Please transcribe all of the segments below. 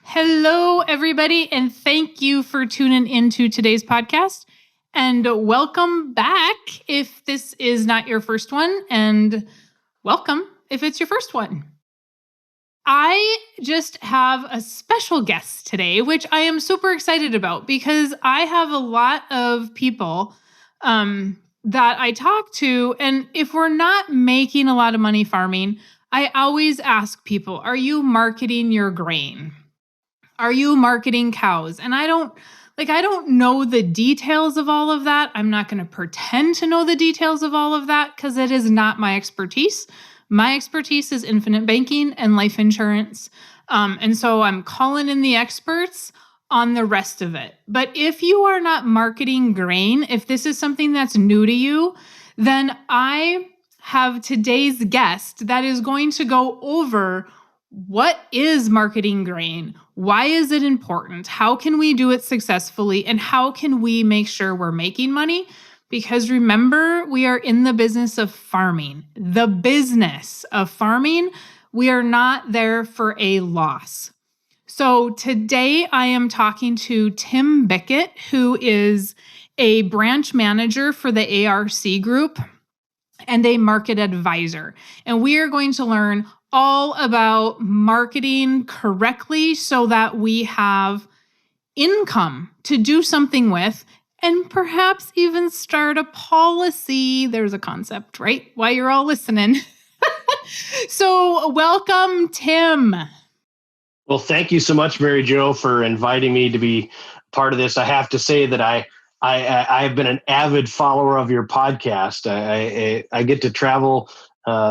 Hello, everybody, and thank you for tuning into today's podcast. And welcome back if this is not your first one, and welcome if it's your first one. I just have a special guest today, which I am super excited about because I have a lot of people that I talk to. And if we're not making a lot of money farming, I always ask people, are you marketing your grain? Are you marketing cows? And I don't know the details of all of that. I'm not going to pretend to know the details of all of that because it is not my expertise. My expertise is infinite banking and life insurance. And so I'm calling in the experts on the rest of it. But if you are not marketing grain, if this is something that's new to you, then I have today's guest that is going to go over what is marketing grain? Why is it important? How can we do it successfully? And how can we make sure we're making money? Because remember, we are in the business of farming. The business of farming, we are not there for a loss. So today I am talking to Tim Bickett, who is a branch manager for the ARC group and a market advisor. And we are going to learn all about marketing correctly so that we have income to do something with and perhaps even start a policy. There's a concept, right? While you're all listening. So welcome, Tim. Well, thank you so much, Mary Jo, for inviting me to be part of this. I have to say that I've been an avid follower of your podcast. I get to travel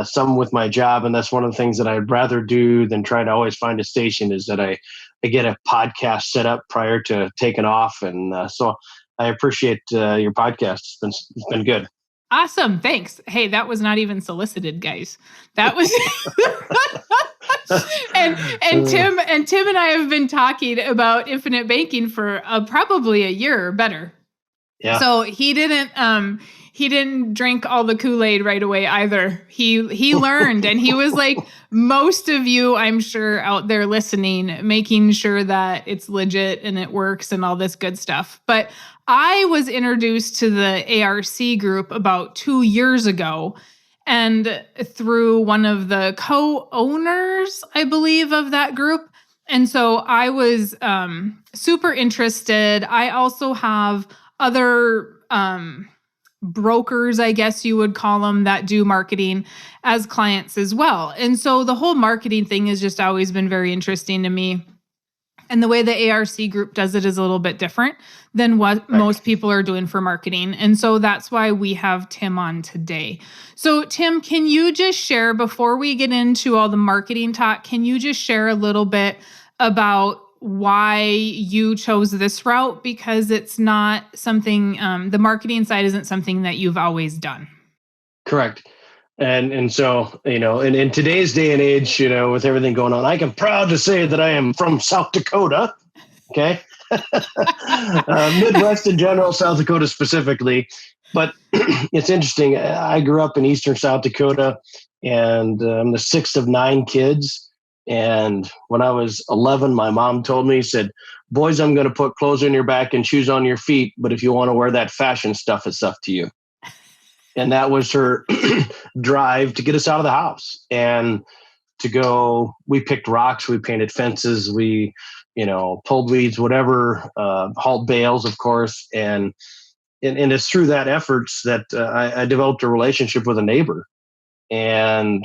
some with my job, and that's one of the things that I'd rather do than try to always find a station is that I get a podcast set up prior to taking off. And so I appreciate your podcast. It's been good. Awesome. Thanks. Hey, that was not even solicited, guys. That was and Tim and I have been talking about infinite banking for probably a year or better. Yeah. So he didn't drink all the Kool-Aid right away either. He learned, and he was like most of you, I'm sure, out there listening, making sure that it's legit and it works and all this good stuff. But I was introduced to the ARC group about 2 years ago, and through one of the co-owners, I believe, of that group. And so I was super interested. I also have other brokers, I guess you would call them, that do marketing as clients as well. And so the whole marketing thing has just always been very interesting to me. And the way the ARC group does it is a little bit different than what most people are doing for marketing. And so that's why we have Tim on today. So Tim, can you just share, before we get into all the marketing talk, can you just share a little bit about why you chose this route? Because it's not something, the marketing side isn't something that you've always done. Correct. And so, in today's day and age, with everything going on, I am proud to say that I am from South Dakota. Okay. Midwest in general, South Dakota specifically. But it's interesting. I grew up in Eastern South Dakota, and I'm the sixth of 9 kids. And when I was 11, my mom told me, said, boys, I'm going to put clothes on your back and shoes on your feet. But if you want to wear that fashion stuff, it's up to you. And that was her drive to get us out of the house and to go. We picked rocks, we painted fences, we, pulled weeds, whatever, hauled bales, of course. And it's through that efforts that I developed a relationship with a neighbor and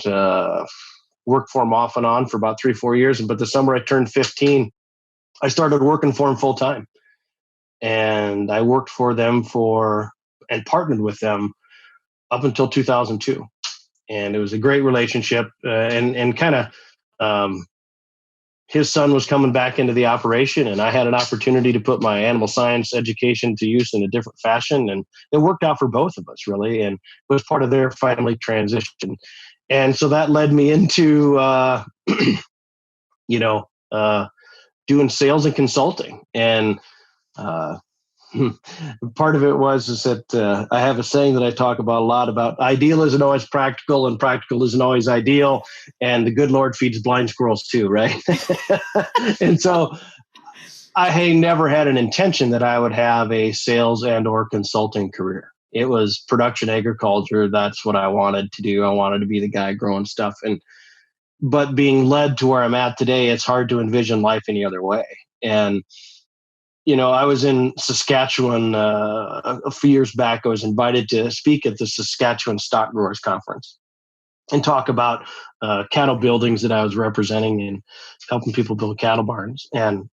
worked for him off and on for about 3-4 years. But the summer I turned 15, I started working for him full time. And I worked for them and partnered with them up until 2002. And it was a great relationship. And kind of his son was coming back into the operation, and I had an opportunity to put my animal science education to use in a different fashion. And it worked out for both of us, really. And it was part of their family transition. And so that led me into, doing sales and consulting. And Part of it is that I have a saying that I talk about a lot about ideal isn't always practical and practical isn't always ideal. And the good Lord feeds blind squirrels too, right? And so I never had an intention that I would have a sales and or consulting career. It was production agriculture. That's what I wanted to do. I wanted to be the guy growing stuff. But being led to where I'm at today, it's hard to envision life any other way. And I was in Saskatchewan a few years back. I was invited to speak at the Saskatchewan Stock Growers Conference and talk about cattle buildings that I was representing and helping people build cattle barns. And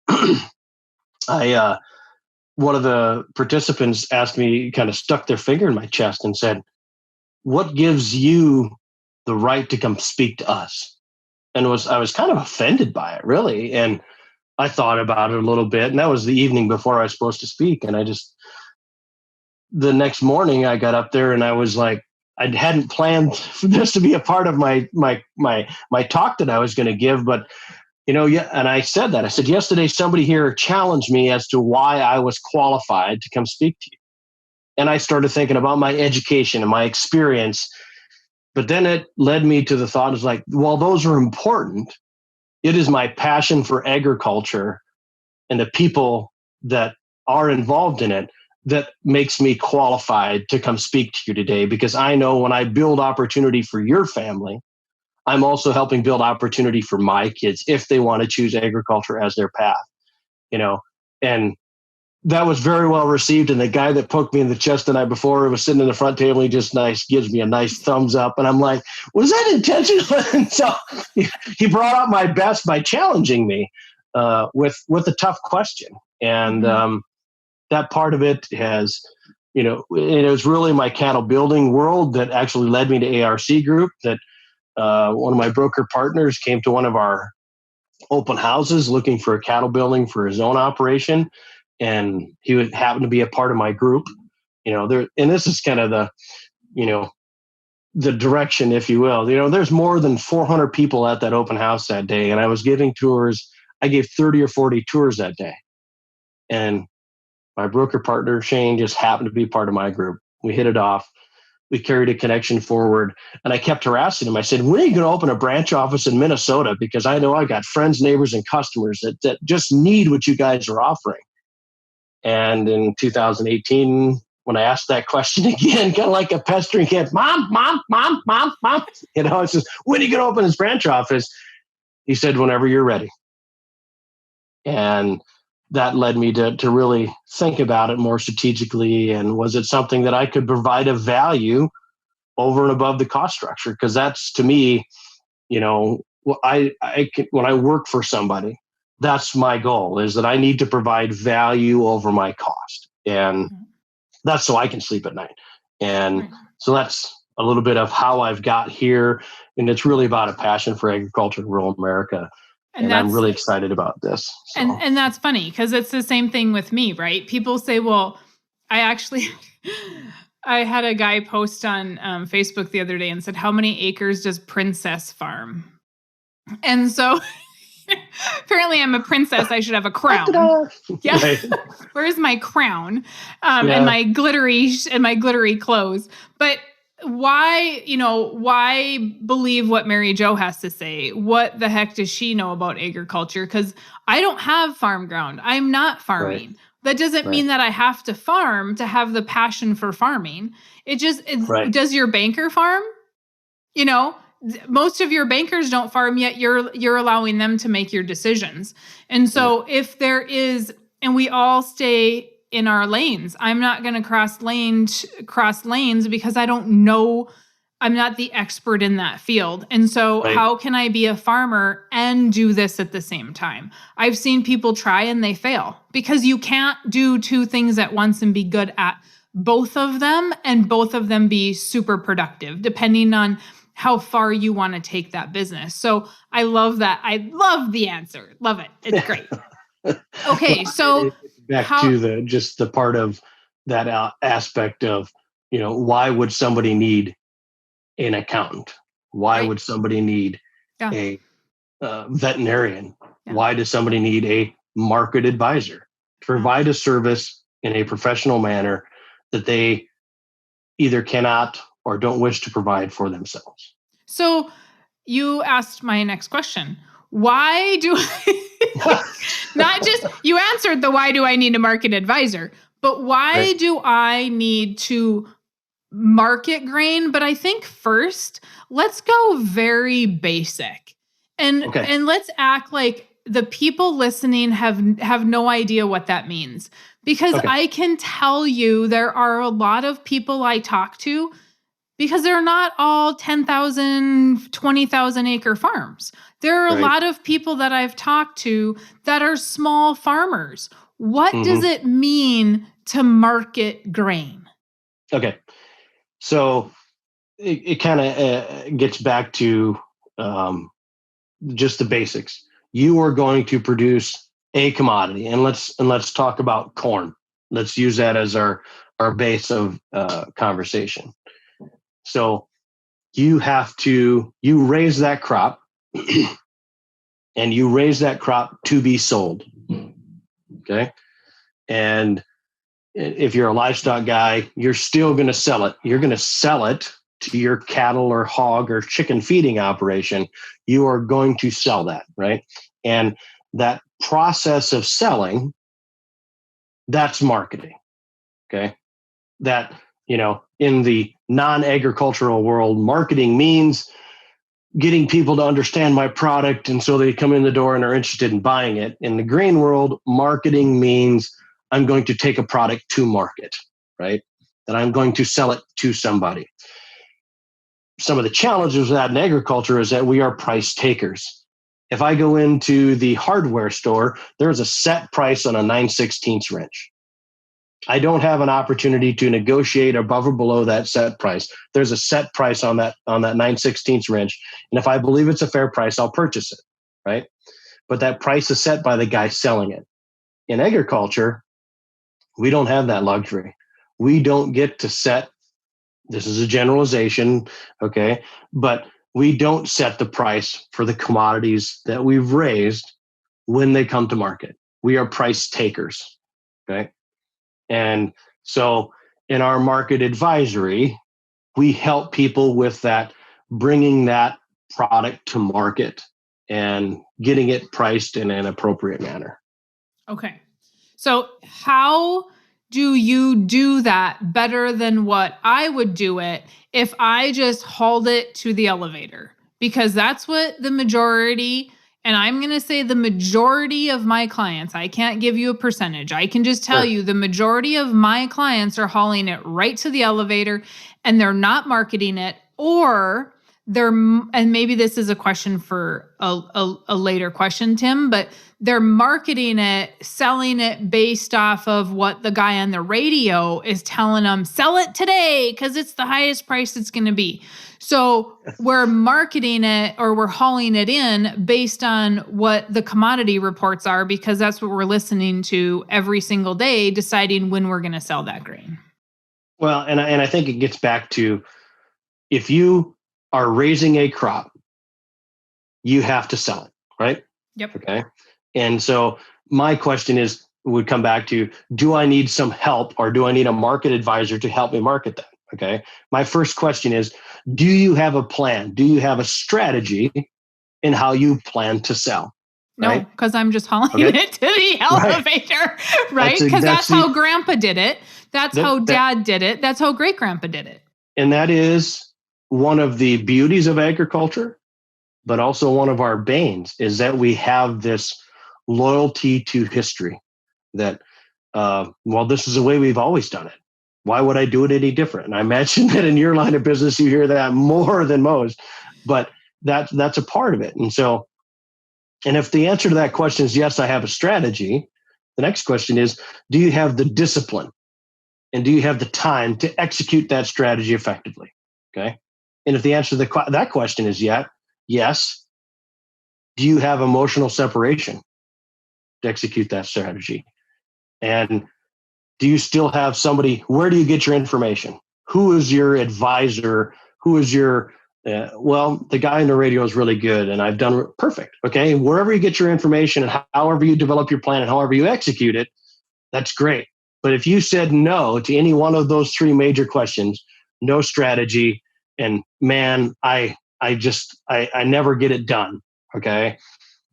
I, one of the participants asked me, kind of stuck their finger in my chest and said, "What gives you the right to come speak to us?" And I was kind of offended by it, really. And I thought about it a little bit, and that was the evening before I was supposed to speak. And the next morning I got up there and I was like, I hadn't planned for this to be a part of my talk that I was going to give, but yeah. And I said that. I said, yesterday, somebody here challenged me as to why I was qualified to come speak to you. And I started thinking about my education and my experience. But then it led me to the thought is like, well, those are important. It is my passion for agriculture and the people that are involved in it that makes me qualified to come speak to you today, because I know when I build opportunity for your family, I'm also helping build opportunity for my kids if they want to choose agriculture as their path, and that was very well received. And the guy that poked me in the chest the night before was sitting in the front table. He just gives me a nice thumbs up. And I'm like, was that intentional? And so he brought out my best by challenging me with a tough question. And that part of it has, it was really my cattle building world that actually led me to ARC Group. That one of my broker partners came to one of our open houses looking for a cattle building for his own operation. And he would happen to be a part of my group, and this is kind of the direction, if you will. There's more than 400 people at that open house that day. And I was giving tours. I gave 30 or 40 tours that day. And my broker partner, Shane, just happened to be part of my group. We hit it off. We carried a connection forward. And I kept harassing him. I said, when are you going to open a branch office in Minnesota? Because I know I got friends, neighbors, and customers that just need what you guys are offering. And in 2018, when I asked that question again, kind of like a pestering kid, mom, it says, when are you going to open this branch office? He said, whenever you're ready. And that led me to really think about it more strategically. And was it something that I could provide a value over and above the cost structure? Because that's, to me, when I work for somebody, that's my goal, is that I need to provide value over my cost. And that's so I can sleep at night. And so that's a little bit of how I've got here. And it's really about a passion for agriculture in rural America. And I'm really excited about this. So. And that's funny, because it's the same thing with me, right? People say, well, I had a guy post on Facebook the other day and said, how many acres does Princess farm? And so apparently I'm a princess. I should have a crown. Yeah. Right. Where's my crown? And my glittery clothes. But why believe what Mary Jo has to say? What the heck does she know about agriculture? Because I don't have farm ground. I'm not farming. Right. That doesn't mean that I have to farm to have the passion for farming. Does your banker farm? Most of your bankers don't farm, yet you're allowing them to make your decisions. And so if there is, and we all stay in our lanes, I'm not going to cross lanes because I don't know, I'm not the expert in that field. And so how can I be a farmer and do this at the same time? I've seen people try and they fail, because you can't do two things at once and be good at both of them and both of them be super productive, depending on how far you want to take that business. So I love that. I love the answer. Love it. It's great. Okay. So back to the part of that aspect of, why would somebody need an accountant? Why would somebody need a veterinarian? Yeah. Why does somebody need a market advisor to provide a service in a professional manner that they either cannot or don't wish to provide for themselves. So you asked my next question. Why do I, not just, you answered the why do I need a market advisor, but why Right. do I need to market grain? But I think first, let's go very basic. Okay. And let's act like the people listening have no idea what that means. Because Okay. I can tell you there are a lot of people I talk to because they're not all 10,000, 20,000 acre farms. There are a Right. lot of people that I've talked to that are small farmers. What does Mhm. it mean to market grain? Okay. So it kind of gets back to just the basics. You are going to produce a commodity, and let's talk about corn. Let's use that as our base of conversation. So you raise that crop, and you raise that crop to be sold. Okay, and if you're a livestock guy, you're still going to sell it. You're going to sell it to your cattle or hog or chicken feeding operation. You are going to sell that, right? And that process of selling, that's marketing. Okay. That, in the non-agricultural world, marketing means getting people to understand my product. And so they come in the door and are interested in buying it. In the grain world, marketing means I'm going to take a product to market, right? That I'm going to sell it to somebody. Some of the challenges with that in agriculture is that we are price takers. If I go into the hardware store, there's a set price on a 9/16 wrench. I don't have an opportunity to negotiate above or below that set price. There's a set price on that 9/16 wrench. And if I believe it's a fair price, I'll purchase it, right? But that price is set by the guy selling it. In agriculture, we don't have that luxury. We don't get to set, this is a generalization, okay, but we don't set the price for the commodities that we've raised when they come to market. We are price takers, okay? And so in our market advisory, we help people with that, bringing that product to market and getting it priced in an appropriate manner. Okay. So how do you do that better than what I would do it if I just hauled it to the elevator? Because that's what the majority, and I'm going to say the majority of my clients, I can't give you a percentage. I can just tell Sure. you the majority of my clients are hauling it right to the elevator and they're not marketing it, or they're, and maybe this is a question for a later question, Tim, but they're marketing it, selling it based off of what the guy on the radio is telling them, sell it today because it's the highest price it's going to be. So we're marketing it or we're hauling it in based on what the commodity reports are, because that's what we're listening to every single day, deciding when we're going to sell that grain. Well, and I think it gets back to, if you are raising a crop, you have to sell it, right? Yep. Okay. And so my question would come back to, do I need some help, or do I need a market advisor to help me market that? Okay. My first question is, do you have a plan? Do you have a strategy in how you plan to sell? No, Right? because I'm just hauling Okay. it to the elevator, right? Because that's how grandpa did it. That's how dad did it. That's how great grandpa did it. And that is one of the beauties of agriculture, but also one of our banes, is that we have this loyalty to history that, well, this is the way we've always done it. Why would I do it any different? And I imagine that in your line of business, you hear that more than most, but that's a part of it. And so, and if the answer to that question is yes, I have a strategy, the next question is, do you have the discipline and do you have the time to execute that strategy effectively? Okay. And if the answer to that question is yes, do you have emotional separation to execute that strategy? And do you still have somebody? Where do you get your information? Who is your advisor? Who is your, well, the guy on the radio is really good and I've done perfect. Okay. Wherever you get your information and however you develop your plan and however you execute it, that's great. But if you said no to any one of those three major questions, no strategy, and man, I never get it done. Okay.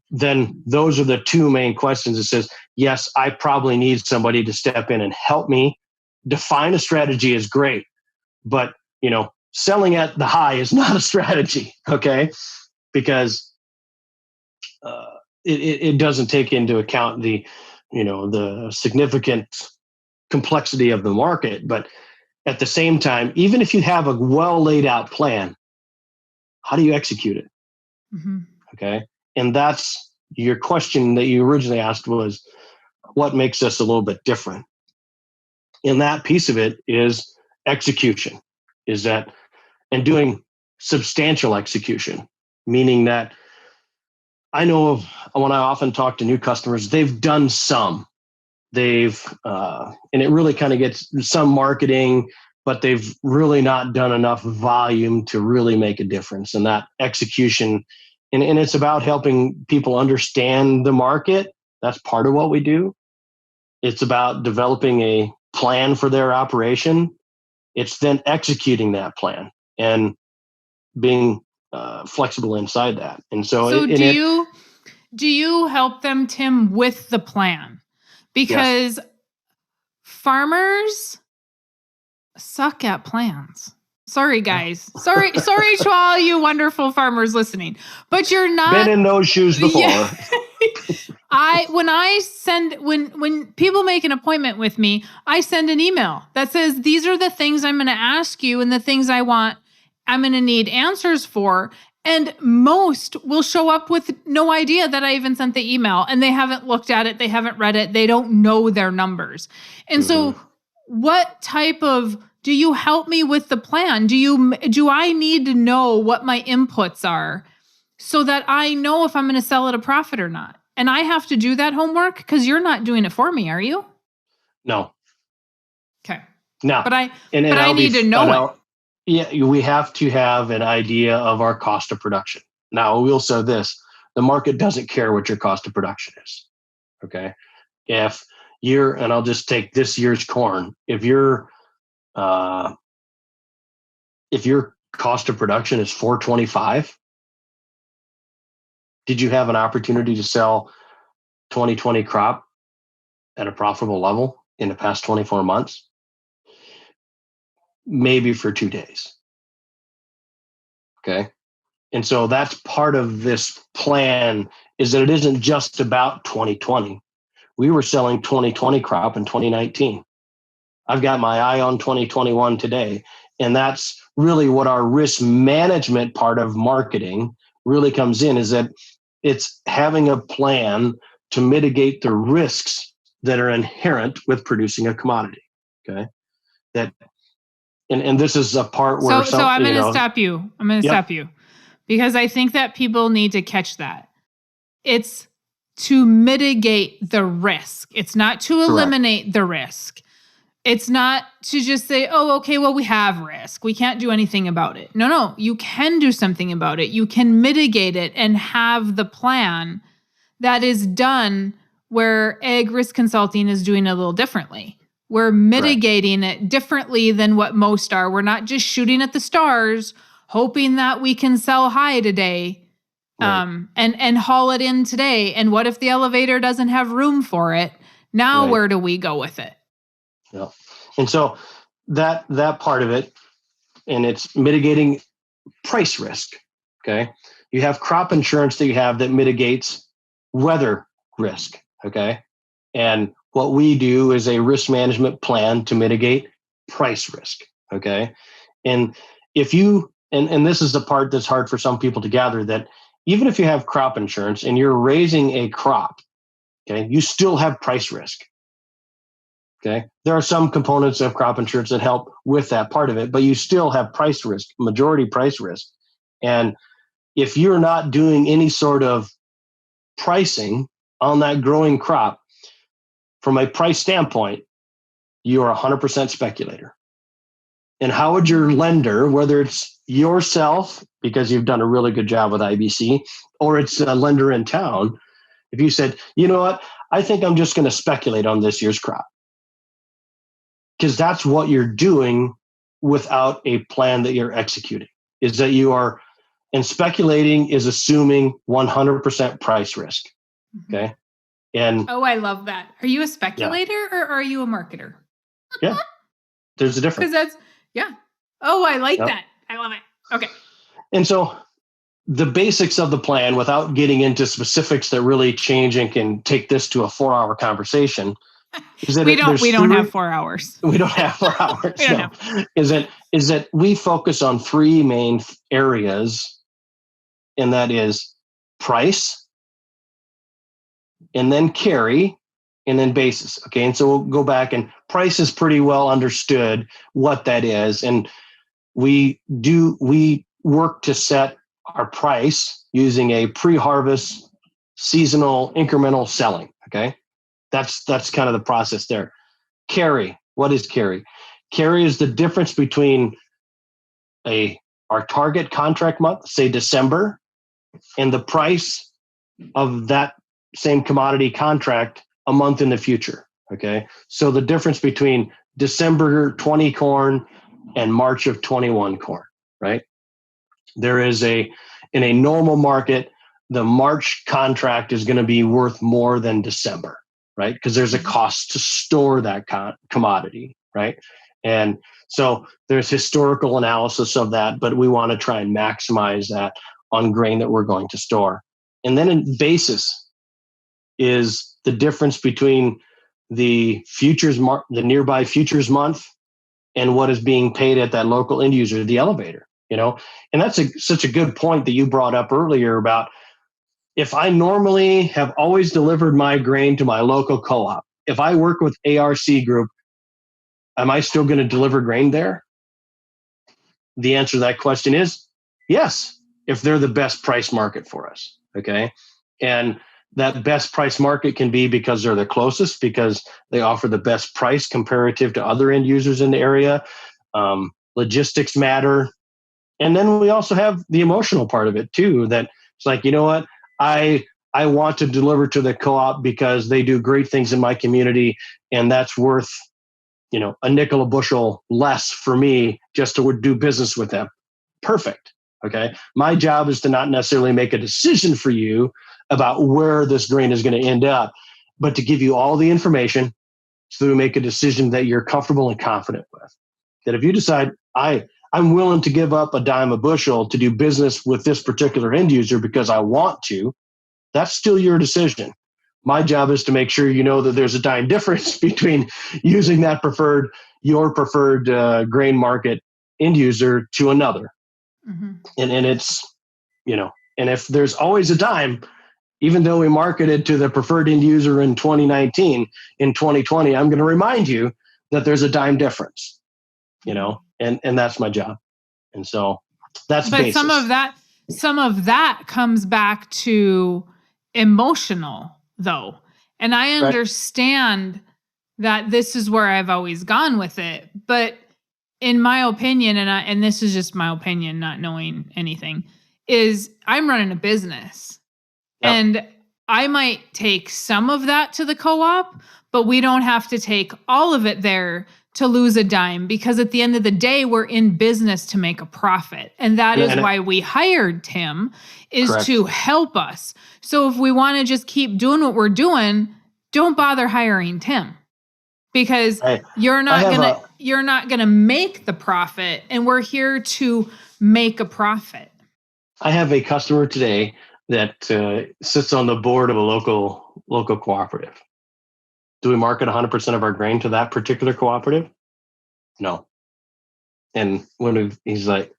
Then those are the two main questions. It says, yes, I probably need somebody to step in and help me. Define a strategy is great, but selling at the high is not a strategy. Okay. Because it doesn't take into account the significant complexity of the market. But at the same time, even if you have a well laid out plan, how do you execute it? Mm-hmm. Okay. And that's your question that you originally asked, was what makes us a little bit different? And that piece of it is execution, and doing substantial execution, meaning that I know of, when I often talk to new customers, they've done some. And it really kind of gets some marketing, but they've really not done enough volume to really make a difference. And that execution, and it's about helping people understand the market. That's part of what we do. It's about developing a plan for their operation. It's then executing that plan and being flexible inside that. And so do you help them, Tim, with the plan? Because yes. Farmers suck at plans. Sorry, guys. Sorry to all you wonderful farmers listening. But you're not been in those shoes before. Yeah. When people make an appointment with me, I send an email that says, these are the things I'm going to ask you and the things I'm going to need answers for. And most will show up with no idea that I even sent the email, and they haven't looked at it. They haven't read it. They don't know their numbers. And so what type of, do you help me with the plan? Do I need to know what my inputs are so that I know if I'm going to sell at a profit or not? And I have to do that homework because you're not doing it for me, are you? No. Okay. No. But I need to know it. Yeah, we have to have an idea of our cost of production. Now, we'll say this: the market doesn't care what your cost of production is. Okay. And I'll just take this year's corn. If your cost of production is $4.25, did you have an opportunity to sell 2020 crop at a profitable level in the past 24 months? Maybe for 2 days. Okay. And so that's part of this plan, is that it isn't just about 2020. We were selling 2020 crop in 2019. I've got my eye on 2021 today. And that's really what our risk management part of marketing really comes in, is that it's having a plan to mitigate the risks that are inherent with producing a commodity. Okay. And this is a part where so I'm going to stop you. I'm going to stop you, because I think that people need to catch that. It's to mitigate the risk. It's not to eliminate the risk. It's not to just say, oh, okay, well, we have risk. We can't do anything about it. No, you can do something about it. You can mitigate it and have the plan that is done, where Ag Risk Consulting is doing it a little differently. We're mitigating it differently than what most are. We're not just shooting at the stars, hoping that we can sell high today, and haul it in today. And what if the elevator doesn't have room for it? Now, where do we go with it? Yeah. And so that part of it, and it's mitigating price risk. Okay. You have crop insurance that you have that mitigates weather risk. Okay. And what we do is a risk management plan to mitigate price risk. Okay. And and this is the part that's hard for some people to gather, that even if you have crop insurance and you're raising a crop, okay, you still have price risk. Okay. There are some components of crop insurance that help with that part of it, but you still have price risk, majority price risk. And if you're not doing any sort of pricing on that growing crop, from a price standpoint, you are 100% speculator. And how would your lender, whether it's yourself, because you've done a really good job with IBC, or it's a lender in town, if you said, you know what, I think I'm just going to speculate on this year's crop. because that's what you're doing without a plan that you're executing, is that you are, and speculating is assuming 100% price risk. Okay. And I love that. Are you a yeah, speculator or are you a marketer? yeah, there's a Because difference. I like Yep. that. I love it. Okay. And so the basics of the plan, without getting into specifics that really change and can take this to a 4-hour conversation, is that We don't there's have 4 hours. we don't have 4 hours. We don't No, have. is that we focus on three main areas, and that is price, and then carry, and then basis. Okay, and so we'll go back, and price is pretty well understood what that is, and we work to set our price using a pre-harvest seasonal incremental selling. Okay, that's kind of the process there. Carry. What is carry? Carry is the difference between our target contract month, say December, and the price of that same commodity contract a month in the future. Okay, so the difference between December 20 corn and March of 21 corn, right? There is in a normal market, the March contract is going to be worth more than December, right? Because there's a cost to store that commodity, right? And so there's historical analysis of that, but we want to try and maximize that on grain that we're going to store. And then in basis is the difference between the the nearby futures month and what is being paid at that local end user, the elevator, And that's such a good point that you brought up earlier about, if I normally have always delivered my grain to my local co-op, if I work with ARC Group, am I still going to deliver grain there? The answer to that question is yes, if they're the best price market for us. Okay. And that best price market can be because they're the closest, because they offer the best price comparative to other end users in the area. Logistics matter. And then we also have the emotional part of it too, that it's like, you know what, I want to deliver to the co-op because they do great things in my community, and that's worth, a nickel a bushel less for me just to do business with them. Perfect. Okay. My job is to not necessarily make a decision for you about where this grain is going to end up, but to give you all the information so that we make a decision that you're comfortable and confident with. That if you decide, I'm willing to give up a dime a bushel to do business with this particular end user because I want to, that's still your decision. My job is to make sure you know that there's a dime difference between using your preferred grain market end user to another. Mm-hmm. And it's, and if there's always a dime, even though we marketed to the preferred end user in 2019, in 2020, I'm going to remind you that there's a dime difference, and that's my job. And so that's basis. Some of that comes back to emotional though. And I understand that this is where I've always gone with it, but in my opinion, and this is just my opinion, not knowing anything, is I'm running a business. Yep. And I might take some of that to the co-op, but we don't have to take all of it there to lose a dime, because at the end of the day, we're in business to make a profit. And that is why we hired Tim, is to help us. So if we want to just keep doing what we're doing, don't bother hiring Tim, because you're not gonna make the profit, and we're here to make a profit. I have a customer today that sits on the board of a local cooperative. Do we market 100% of our grain to that particular cooperative? No. And he's like,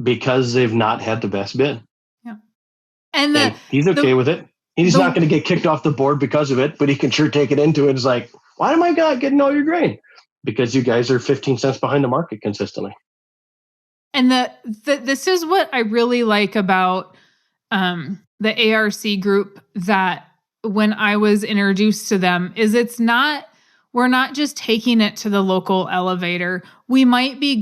because they've not had the best bid. Yeah. And he's okay with it. He's not going to get kicked off the board because of it, but he can sure take it into it. It's like, why am I not getting all your grain? Because you guys are 15 cents behind the market consistently. And this is what I really like about the ARC group, that when I was introduced to them, is we're not just taking it to the local elevator. We might be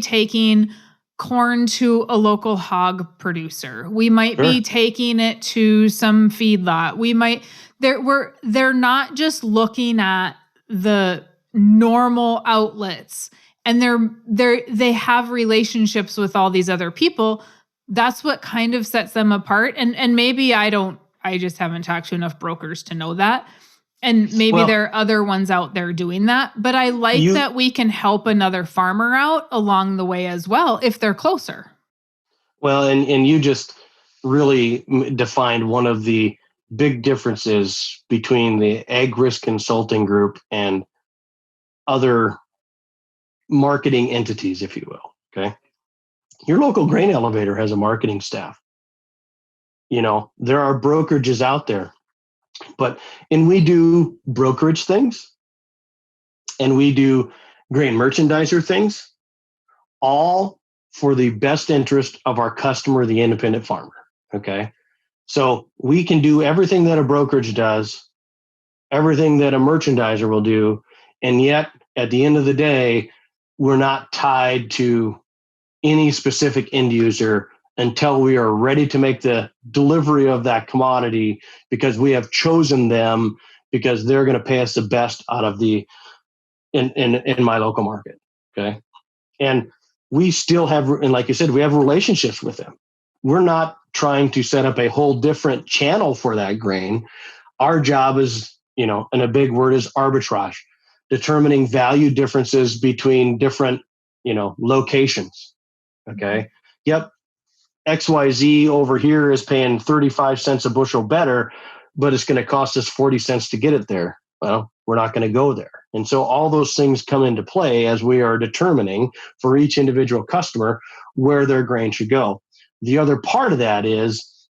taking corn to a local hog producer. We might be taking it to some feedlot. They're not just looking at the normal outlets, and they have relationships with all these other people, that's what kind of sets them apart. And maybe I just haven't talked to enough brokers to know that. And maybe there are other ones out there doing that. But I like that we can help another farmer out along the way as well if they're closer. Well, and you just really defined one of the big differences between the Ag Risk Consulting Group and other marketing entities, if you will. Okay. Your local grain elevator has a marketing staff. There are brokerages out there, and we do brokerage things and we do grain merchandiser things, all for the best interest of our customer, the independent farmer. Okay. So we can do everything that a brokerage does, everything that a merchandiser will do. And yet at the end of the day, we're not tied to any specific end user until we are ready to make the delivery of that commodity, because we have chosen them because they're going to pay us the best out of in my local market. Okay. And we still have, and like you said, we have relationships with them. We're not trying to set up a whole different channel for that grain. Our job is, and a big word is arbitrage, determining value differences between different, locations. Okay. Yep. XYZ over here is paying 35 cents a bushel better, but it's going to cost us 40 cents to get it there. Well, we're not going to go there. And so all those things come into play as we are determining for each individual customer where their grain should go. The other part of that is,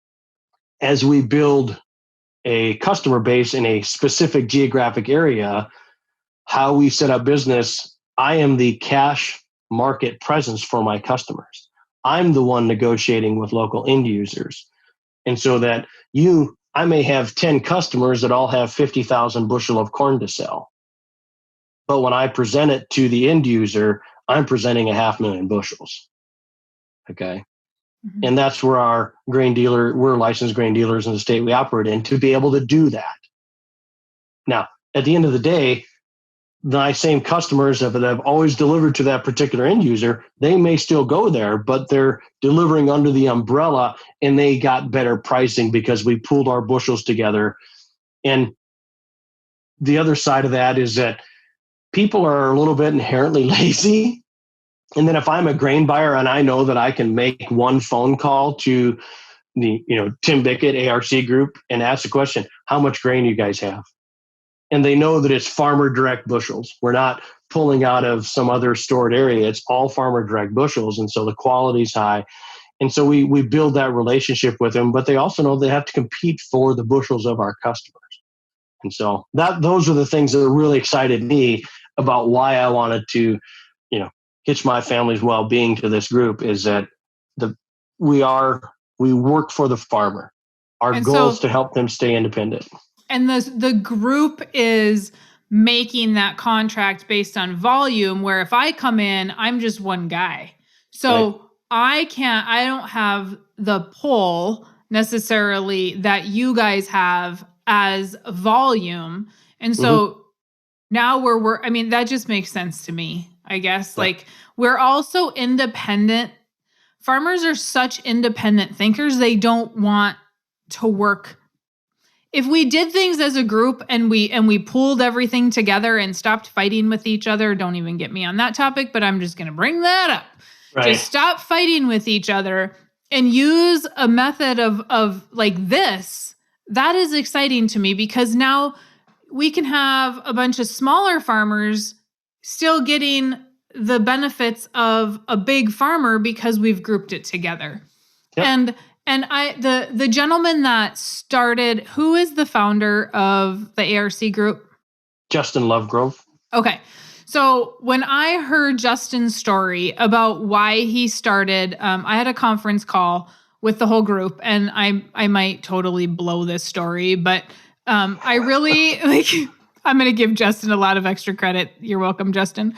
as we build a customer base in a specific geographic area, how we set up business, I am the cash market presence for my customers. I'm the one negotiating with local end users. And so that I may have 10 customers that all have 50,000 bushel of corn to sell. But when I present it to the end user, I'm presenting 500,000 bushels. Okay. Mm-hmm. And that's where we're licensed grain dealers in the state we operate in to be able to do that. Now, at the end of the day, the same customers that have always delivered to that particular end user, they may still go there, but they're delivering under the umbrella and they got better pricing because we pooled our bushels together. And the other side of that is that people are a little bit inherently lazy. And then if I'm a grain buyer and I know that I can make one phone call to the, Tim Bickett, ARC Group, and ask the question, how much grain you guys have? And they know that it's farmer direct bushels. We're not pulling out of some other stored area. It's all farmer direct bushels. And so the quality's high. And so we build that relationship with them, but they also know they have to compete for the bushels of our customers. And so those are the things that really excited me about why I wanted to, hitch my family's well-being to this group, is that we work for the farmer. Our goal is to help them stay independent. And the group is making that contract based on volume, where if I come in, I'm just one guy. So right. I don't have the pull necessarily that you guys have as volume. And so now that just makes sense to me, I guess. Right. Like, we're also independent. Farmers are such independent thinkers. They don't want to work. If we did things as a group and we pooled everything together and stopped fighting with each other, don't even get me on that topic, but I'm just going to bring that up. Right. Just stop fighting with each other and use a method of like this. That is exciting to me, because now we can have a bunch of smaller farmers still getting the benefits of a big farmer because we've grouped it together. Yep. And the gentleman that started, who is the founder of the ARC group? Justin Lovegrove. Okay. So when I heard Justin's story about why he started, I had a conference call with the whole group, and I might totally blow this story, but I really I'm going to give Justin a lot of extra credit. You're welcome, Justin.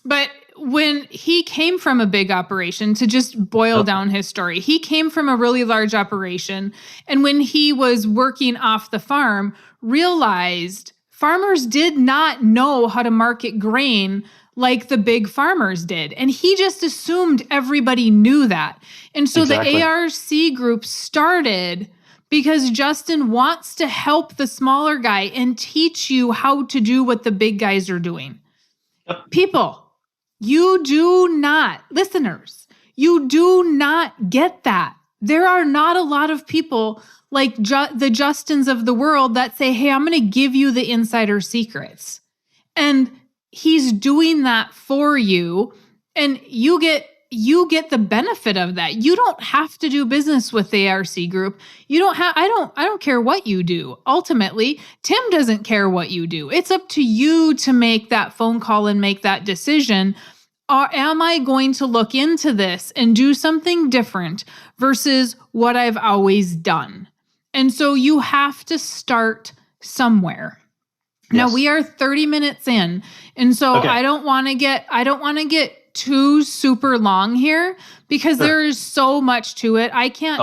But when he came from a big operation, to just boil down his story, he came from a really large operation. And when he was working off the farm, realized farmers did not know how to market grain like the big farmers did. And he just assumed everybody knew that. And so Exactly. the ARC group started because Justin wants to help the smaller guy and teach you how to do what the big guys are doing. Yep. People, you do not, listeners, you do not get that. There are not a lot of people like the Justins of the world that say, hey, I'm going to give you the insider secrets. And he's doing that for you. And you get the benefit of that. You don't have to do business with the ARC group. You don't have, I don't care what you do. Ultimately, Tim doesn't care what you do. It's up to you to make that phone call and make that decision. Am I going to look into this and do something different versus what I've always done? And so you have to start somewhere. Yes. Now we are 30 minutes in. And so okay. I don't want to get too super long here because sure. There is so much to it. I can't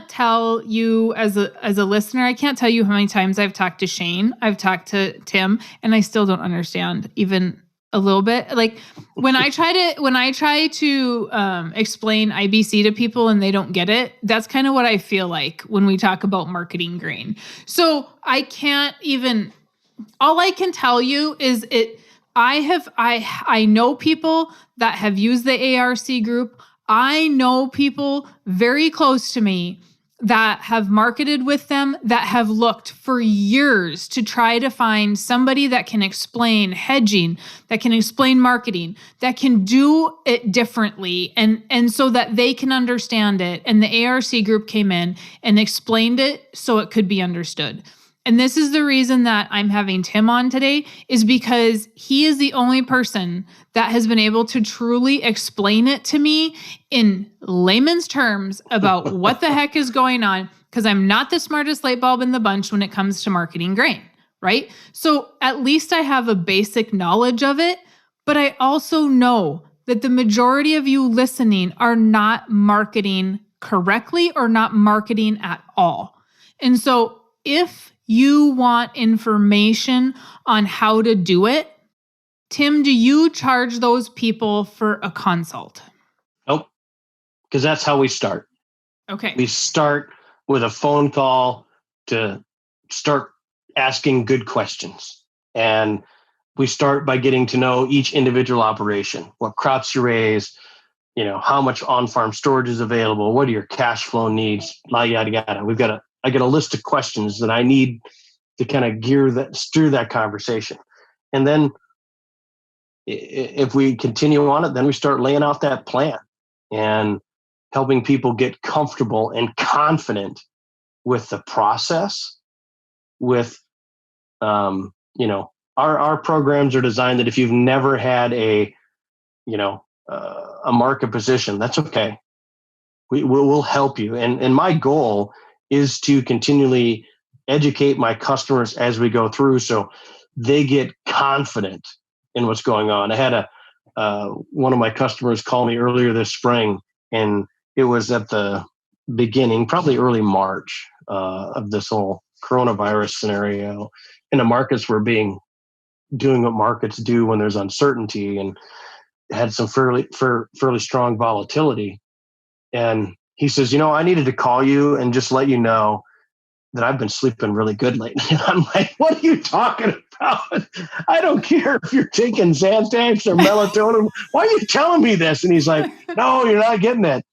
tell you as a listener, I can't tell you how many times I've talked to Shane, I've talked to Tim, and I still don't understand even a little bit. Like when I try to explain IBC to people and they don't get it, that's kind of what I feel like when we talk about marketing grain. So I can't even, all I can tell you is I know people that have used the ARC group. I know people very close to me that have marketed with them, that have looked for years to try to find somebody that can explain hedging, that can explain marketing, that can do it differently, and so that they can understand it. And the ARC group came in and explained it so it could be understood. And this is the reason that I'm having Tim on today, is because he is the only person that has been able to truly explain it to me in layman's terms about what the heck is going on, because I'm not the smartest light bulb in the bunch when it comes to marketing grain, right? So at least I have a basic knowledge of it, but I also know that the majority of you listening are not marketing correctly or not marketing at all. And so if you want information on how to do it, Tim, do you charge those people for a consult? Nope, because that's how we start. Okay. We start with a phone call to start asking good questions. And we start by getting to know each individual operation, what crops you raise, how much on-farm storage is available, what are your cash flow needs, yada, yada. I get a list of questions that I need to kind of steer that conversation. And then if we continue on it, then we start laying out that plan and helping people get comfortable and confident with the process. With, our programs are designed that if you've never had a market position, that's okay. We'll help you. And my goal is to continually educate my customers as we go through so they get confident in what's going on. I had one of my customers call me earlier this spring, and it was at the beginning, probably early March, of this whole coronavirus scenario. And the markets were doing what markets do when there's uncertainty, and had some fairly strong volatility. And he says, I needed to call you and just let you know that I've been sleeping really good lately. And I'm like, what are you talking about? I don't care if you're taking Xanax or melatonin. Why are you telling me this? And he's like, no, you're not getting it.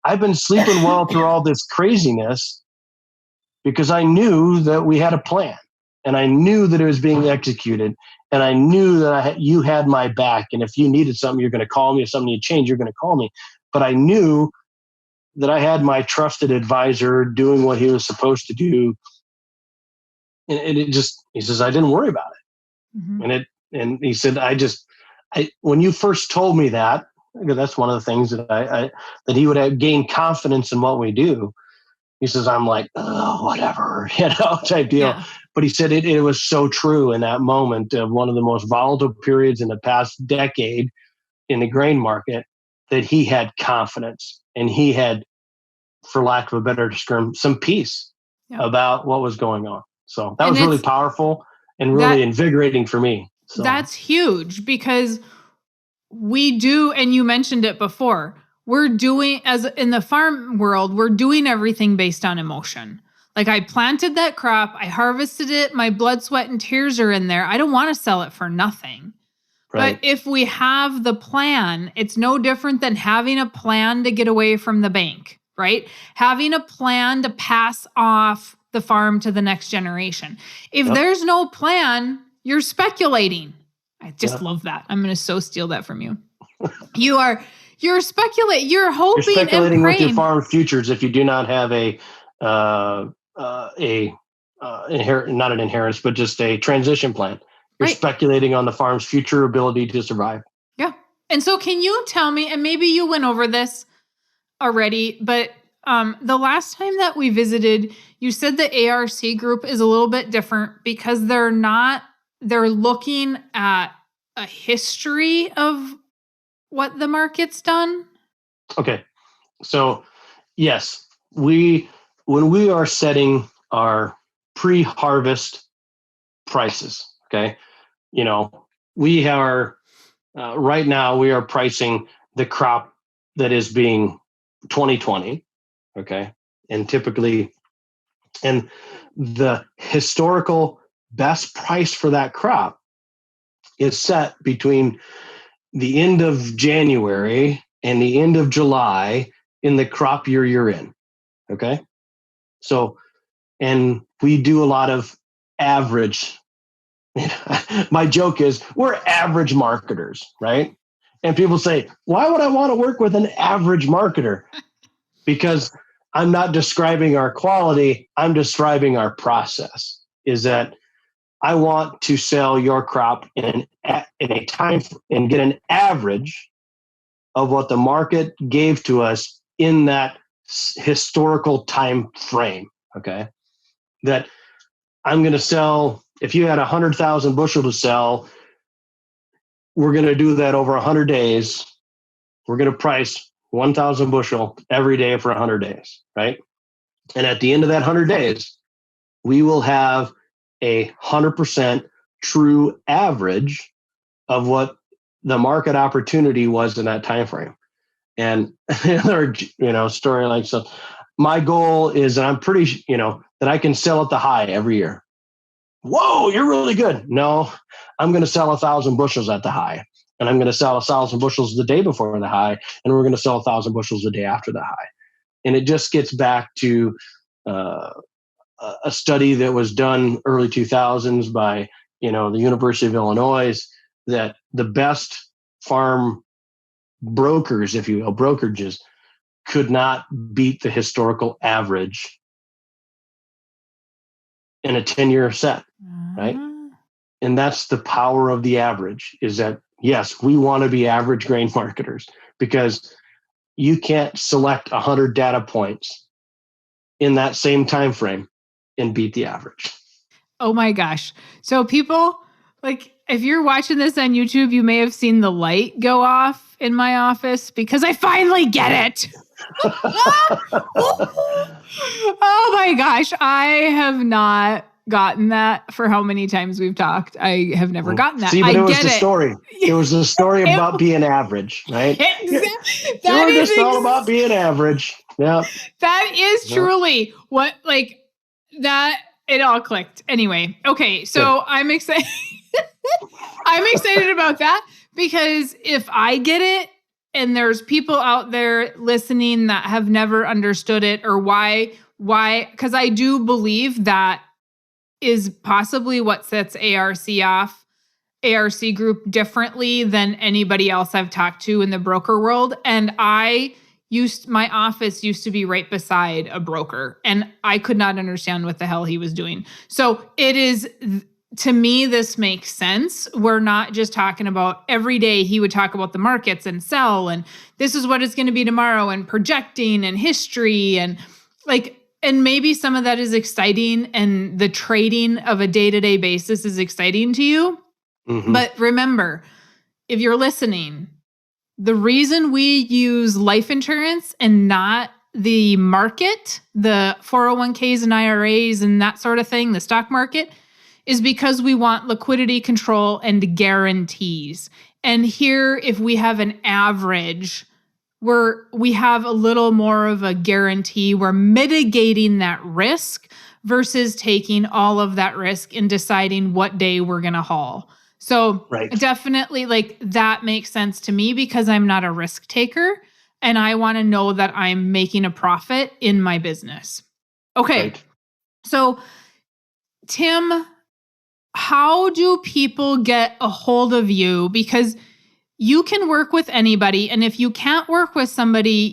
I've been sleeping well through all this craziness because I knew that we had a plan, and I knew that it was being executed, and I knew that you had my back. And if you needed something, you're going to call me. If something needed change, you're going to call me. But I knew that I had my trusted advisor doing what he was supposed to do. And he says, I didn't worry about it. Mm-hmm. And he said, when you first told me that, because that's one of the things that that he would have gained confidence in what we do. He says, I'm like, oh, whatever, type deal. Yeah. But he said it was so true in that moment of one of the most volatile periods in the past decade in the grain market, that he had confidence, and he had, for lack of a better term, some peace about what was going on. So that was really powerful and really invigorating for me. So that's huge because we do, and you mentioned it before, we're doing, as in the farm world, we're doing everything based on emotion. Like I planted that crop, I harvested it, my blood, sweat, and tears are in there. I don't want to sell it for nothing. Right. But if we have the plan, it's no different than having a plan to get away from the bank, right? Having a plan to pass off the farm to the next generation. If there's no plan, you're speculating. I just love that. I'm going to so steal that from you. You're speculating. You're hoping. You're speculating and praying. With your farm futures if you do not have not an inheritance, but just a transition plan. You're speculating on the farm's future ability to survive. Yeah. And so can you tell me, and maybe you went over this already, but the last time that we visited, you said the ARC group is a little bit different because they're looking at a history of what the market's done. Okay. So yes, when we are setting our pre-harvest prices, okay, we are right now we are pricing the crop that is being 2020, okay, and typically, and the historical best price for that crop is set between the end of January and the end of July in the crop year you're in, okay? So, and we do a lot of average. My joke is we're average marketers, right? And people say, why would I want to work with an average marketer? Because I'm not describing our quality, I'm describing our process. Is that I want to sell your crop in a time and get an average of what the market gave to us in that historical time frame, okay? That I'm going to sell, if you had 100,000 bushel to sell, we're going to do that over 100 days. We're going to price 1,000 bushel every day for 100 days, right? And at the end of that 100 days, we will have 100% true average of what the market opportunity was in that time frame. And another, story like so. My goal is, and I'm pretty, that I can sell at the high every year. Whoa, you're really good. No, I'm going to sell 1,000 bushels at the high, and I'm going to sell 1,000 bushels the day before the high, and we're going to sell 1,000 bushels the day after the high. And it just gets back to a study that was done early 2000s by, the University of Illinois, that the best farm brokers, if you will, brokerages, could not beat the historical average in a 10-year set, right? And that's the power of the average, is that, yes, we want to be average grain marketers because you can't select 100 data points in that same time frame and beat the average. Oh my gosh. So people, like, if you're watching this on YouTube, you may have seen the light go off in my office because I finally get it. Oh my gosh. I have not gotten that for how many times we've talked. I have never gotten that. See, but it was the story. It was the story about being average, right? That is just all about being average. Yeah. That is truly what, like, that, it all clicked. Anyway, okay, so I'm excited. I'm excited about that because if I get it and there's people out there listening that have never understood it or why, because I do believe that is possibly what sets ARC group differently than anybody else I've talked to in the broker world. And my office used to be right beside a broker and I could not understand what the hell he was doing. So it is, to me, this makes sense. We're not just talking about every day he would talk about the markets and sell and this is what it's going to be tomorrow and projecting and history and maybe some of that is exciting and the trading of a day-to-day basis is exciting to you. Mm-hmm. But remember, if you're listening, the reason we use life insurance and not the market, the 401ks and IRAs and that sort of thing, the stock market, is because we want liquidity control and guarantees. And here, if we have an average, we have a little more of a guarantee. We're mitigating that risk versus taking all of that risk and deciding what day we're going to haul. So definitely like that makes sense to me because I'm not a risk taker and I want to know that I'm making a profit in my business. Okay. Right. So Tim, how do people get a hold of you? Because you can work with anybody. And if you can't work with somebody,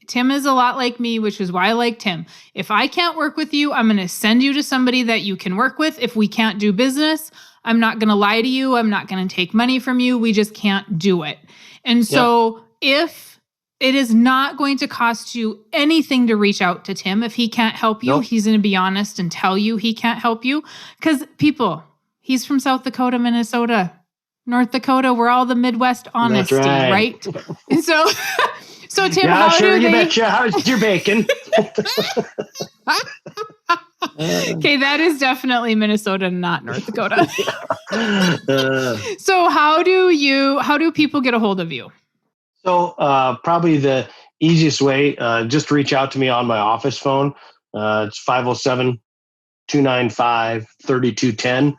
Tim is a lot like me, which is why I like Tim. If I can't work with you, I'm going to send you to somebody that you can work with. If we can't do business, I'm not going to lie to you. I'm not going to take money from you. We just can't do it. And so if it is not going to cost you anything to reach out to Tim, if he can't help you, he's going to be honest and tell you he can't help you. Because he's from South Dakota, Minnesota, North Dakota, we're all the Midwest honesty, right? And so Tim, how's your bacon? Okay, that is definitely Minnesota, not North Dakota. So how do people get a hold of you? So probably the easiest way, just reach out to me on my office phone. It's 507-295-3210.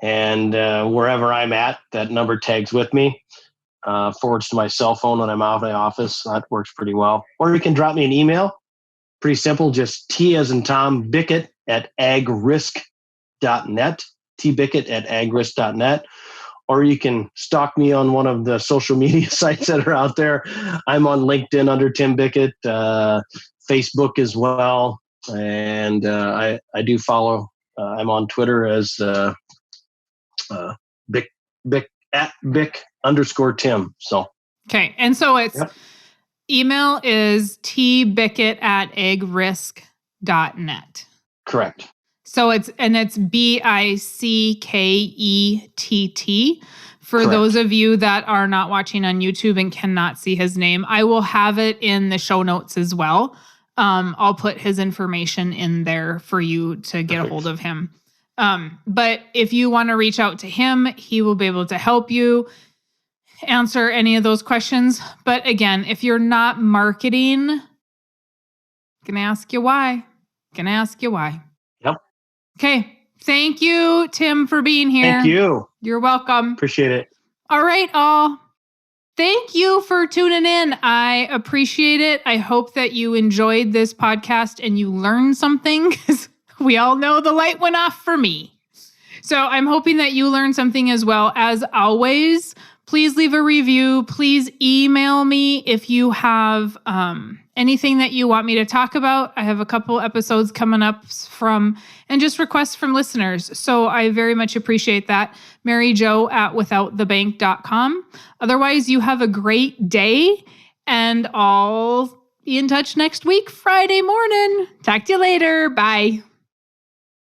And wherever I'm at, that number tags with me, forwards to my cell phone when I'm out of my office. That works pretty well. Or you can drop me an email. Pretty simple, just T as in Tom, Bickett at agrisk.net, tbickett@agrisk.net. Or you can stalk me on one of the social media sites that are out there. I'm on LinkedIn under Tim Bickett, Facebook as well. And I do follow, I'm on Twitter as Bick_Tim. So okay, and so it's email is tbickett@agrisk.net. Correct. So it's Bickett for those of you that are not watching on YouTube and cannot see his name. I will have it in the show notes as well. I'll put his information in there for you to get a hold of him. But if you want to reach out to him, he will be able to help you answer any of those questions. But again, if you're not marketing, can I ask you why? Yep. Okay. Thank you, Tim, for being here. Thank you. You're welcome. Appreciate it. All right, all. Thank you for tuning in. I appreciate it. I hope that you enjoyed this podcast and you learned something because we all know the light went off for me. So I'm hoping that you learned something as well. As always, please leave a review. Please email me if you have anything that you want me to talk about. I have a couple episodes coming up and just requests from listeners. So I very much appreciate that. MaryJo@withoutthebank.com. Otherwise, you have a great day and I'll be in touch next week, Friday morning. Talk to you later. Bye.